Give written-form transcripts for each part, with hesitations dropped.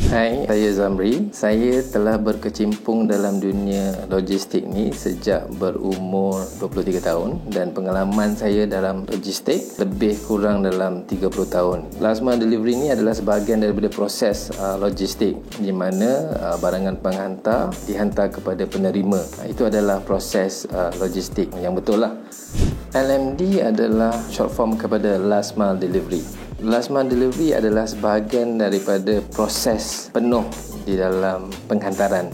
Hai, saya Zamri. Saya telah berkecimpung dalam dunia logistik ni sejak berumur 23 tahun dan pengalaman saya dalam logistik lebih kurang dalam 30 tahun. Last mile delivery ni adalah sebahagian daripada proses logistik di mana barangan penghantar dihantar kepada penerima. Itu adalah proses logistik yang betul lah. LMD adalah short form kepada last mile delivery. Last mile delivery adalah sebahagian daripada proses penuh di dalam penghantaran.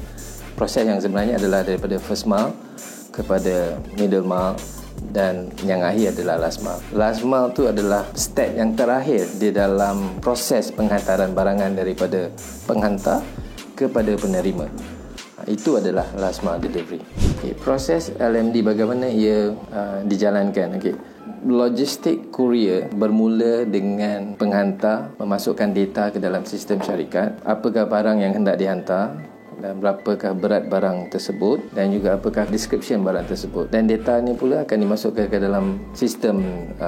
Proses yang sebenarnya adalah daripada first mile kepada middle mile dan yang akhir adalah last mile. Last mile tu adalah step yang terakhir di dalam proses penghantaran barangan daripada penghantar kepada penerima. Itu adalah last mile delivery. Proses LMD bagaimana ia dijalankan. Logistik courier bermula dengan penghantar memasukkan data ke dalam sistem syarikat, apakah barang yang hendak dihantar dan berapakah berat barang tersebut dan juga apakah description barang tersebut, dan data ni pula akan dimasukkan ke dalam sistem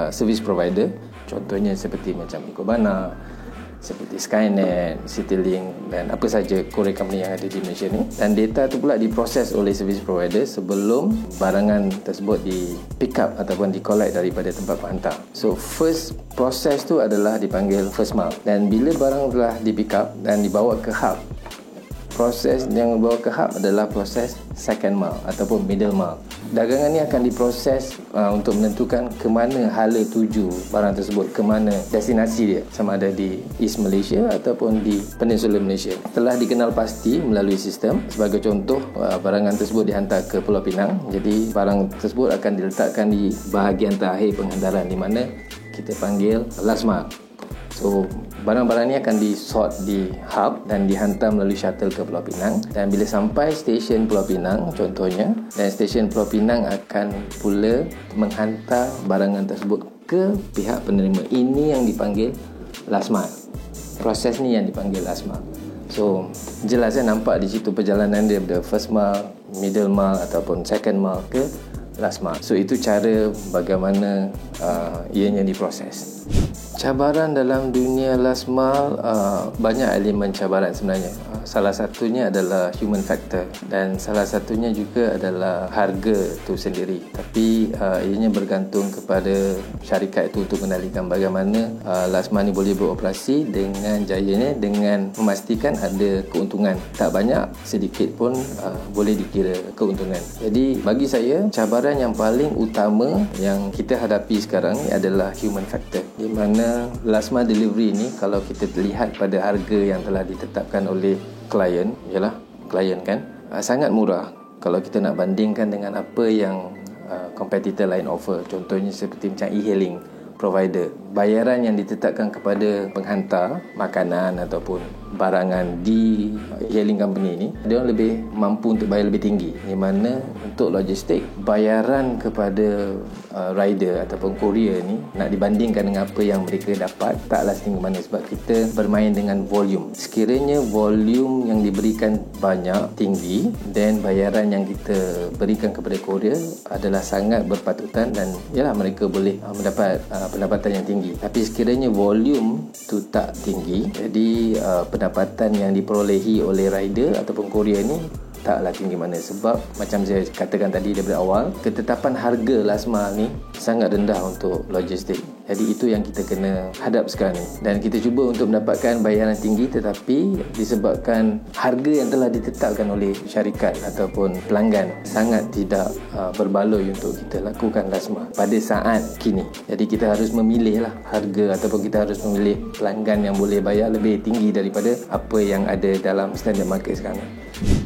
service provider, contohnya seperti macam Ecobana, seperti Skynet, Citylink dan apa saja courier company yang ada di Malaysia ni. Dan data tu pula diproses oleh service provider sebelum barangan tersebut di pick up ataupun di collect daripada tempat penghantar. So first proses tu adalah dipanggil first mile, dan bila barang telah di pick up dan dibawa ke hub, proses yang dibawa ke hub adalah proses second mile ataupun middle mile. Dagangan ni akan diproses untuk menentukan ke mana hala tuju barang tersebut, ke mana destinasi dia, sama ada di East Malaysia ataupun di Peninsula Malaysia. Telah dikenal pasti melalui sistem. Sebagai contoh, barangan tersebut dihantar ke Pulau Pinang. Jadi barang tersebut akan diletakkan di bahagian terakhir penghantaran, di mana kita panggil last mile. So, barang-barang ni akan di-sort di hub dan dihantar melalui shuttle ke Pulau Pinang. Dan bila sampai stesen Pulau Pinang contohnya, dan stesen Pulau Pinang akan pula menghantar barangan tersebut ke pihak penerima. Ini yang dipanggil last mile. Proses ni yang dipanggil last mile. So, jelas nampak di situ perjalanan dia dari first mile, middle mile ataupun second mile ke last mile. So, itu cara bagaimana ianya diproses. Cabaran dalam dunia last mile, banyak elemen cabaran sebenarnya. Salah satunya adalah human factor dan salah satunya juga adalah harga itu sendiri. Tapi ianya bergantung kepada syarikat itu untuk mengendalikan bagaimana last mile ni boleh beroperasi dengan jayanya, dengan memastikan ada keuntungan. Tak banyak, sedikit pun boleh dikira keuntungan. Jadi bagi saya, cabaran yang paling utama yang kita hadapi sekarang ni adalah human factor, di mana last mile delivery ni, kalau kita lihat pada harga yang telah ditetapkan oleh klien, ialah klien kan, sangat murah kalau kita nak bandingkan dengan apa yang kompetitor lain offer. Contohnya seperti macam e-hailing provider, bayaran yang ditetapkan kepada penghantar makanan ataupun barangan di e-hailing company ni, dia orang lebih mampu untuk bayar lebih tinggi, di mana untuk logistik bayaran kepada rider ataupun courier ni nak dibandingkan dengan apa yang mereka dapat taklah setinggi mana, sebab kita bermain dengan volume. Sekiranya volume yang diberikan banyak, tinggi, dan bayaran yang kita berikan kepada courier adalah sangat berpatutan, dan yalah mereka boleh mendapat pendapatan yang tinggi. Tapi sekiranya volume tu tak tinggi, jadi pendapatan yang diperolehi oleh rider ataupun courier ni taklah tinggi mana. Sebab macam saya katakan tadi daripada awal, ketetapan harga last mile ni sangat rendah untuk logistik. Jadi itu yang kita kena hadap sekarang ni, dan kita cuba untuk mendapatkan bayaran tinggi, tetapi disebabkan harga yang telah ditetapkan oleh syarikat ataupun pelanggan sangat tidak berbaloi untuk kita lakukan last mile pada saat kini. Jadi kita harus memilih lah harga ataupun kita harus memilih pelanggan yang boleh bayar lebih tinggi daripada apa yang ada dalam standard market sekarang ni.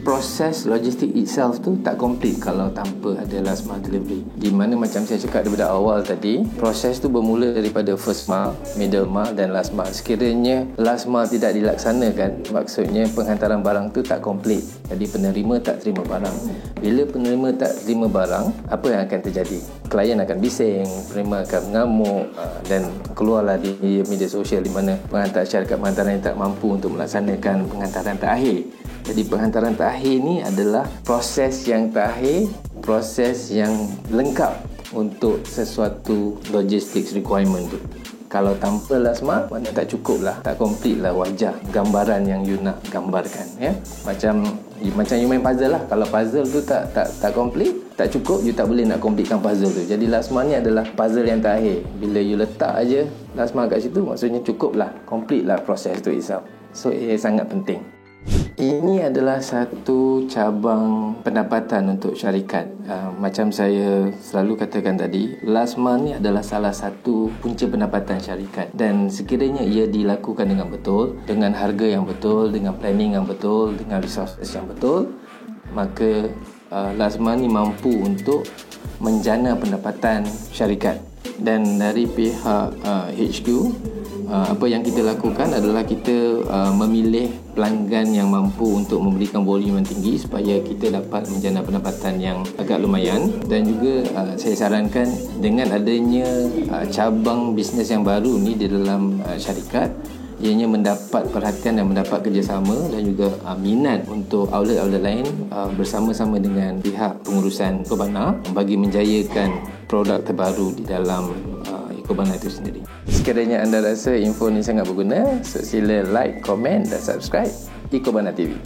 Proses logistik itself tu tak komplit kalau tanpa ada last mile delivery, di mana macam saya cakap daripada awal tadi, proses tu bermula daripada first mile, middle mile dan last mile. Sekiranya last mile tidak dilaksanakan, maksudnya penghantaran barang tu tak komplit, jadi penerima tak terima barang. Bila penerima tak terima barang, apa yang akan terjadi? Klien akan bising, penerima akan mengamuk, dan keluarlah di media sosial di mana penghantar syarikat penghantaran yang tak mampu untuk melaksanakan penghantaran terakhir. Jadi penghantaran terakhir ni adalah proses yang terakhir, proses yang lengkap untuk sesuatu logistics requirement tu. Kalau tanpa lasma, mana tak cukup lah, tak komplit lah wajah gambaran yang you nak gambarkan, ya. Macam you main puzzle lah. Kalau puzzle tu tak komplit, tak cukup, you tak boleh nak komplitkan puzzle tu. Jadi lasma ni adalah puzzle yang terakhir. Bila you letak aja lasma kat situ, maksudnya cukup lah, komplit lah proses tu itself. So ia sangat penting. Ini adalah satu cabang pendapatan untuk syarikat. Macam saya selalu katakan tadi, lasma ni adalah salah satu punca pendapatan syarikat. Dan sekiranya ia dilakukan dengan betul, dengan harga yang betul, dengan planning yang betul, dengan resources yang betul, maka lasma ni mampu untuk menjana pendapatan syarikat. Dan dari pihak HQ, apa yang kita lakukan adalah kita memilih pelanggan yang mampu untuk memberikan volume yang tinggi supaya kita dapat menjana pendapatan yang agak lumayan. Dan juga saya sarankan dengan adanya cabang bisnes yang baru ni di dalam syarikat, ianya mendapat perhatian dan mendapat kerjasama dan juga minat untuk outlet-outlet lain bersama-sama dengan pihak pengurusan Ecobana bagi menjayakan produk terbaru di dalam Ecobana itu sendiri. Sekiranya anda rasa info ni sangat berguna, so sila like, komen dan subscribe Ecobana TV.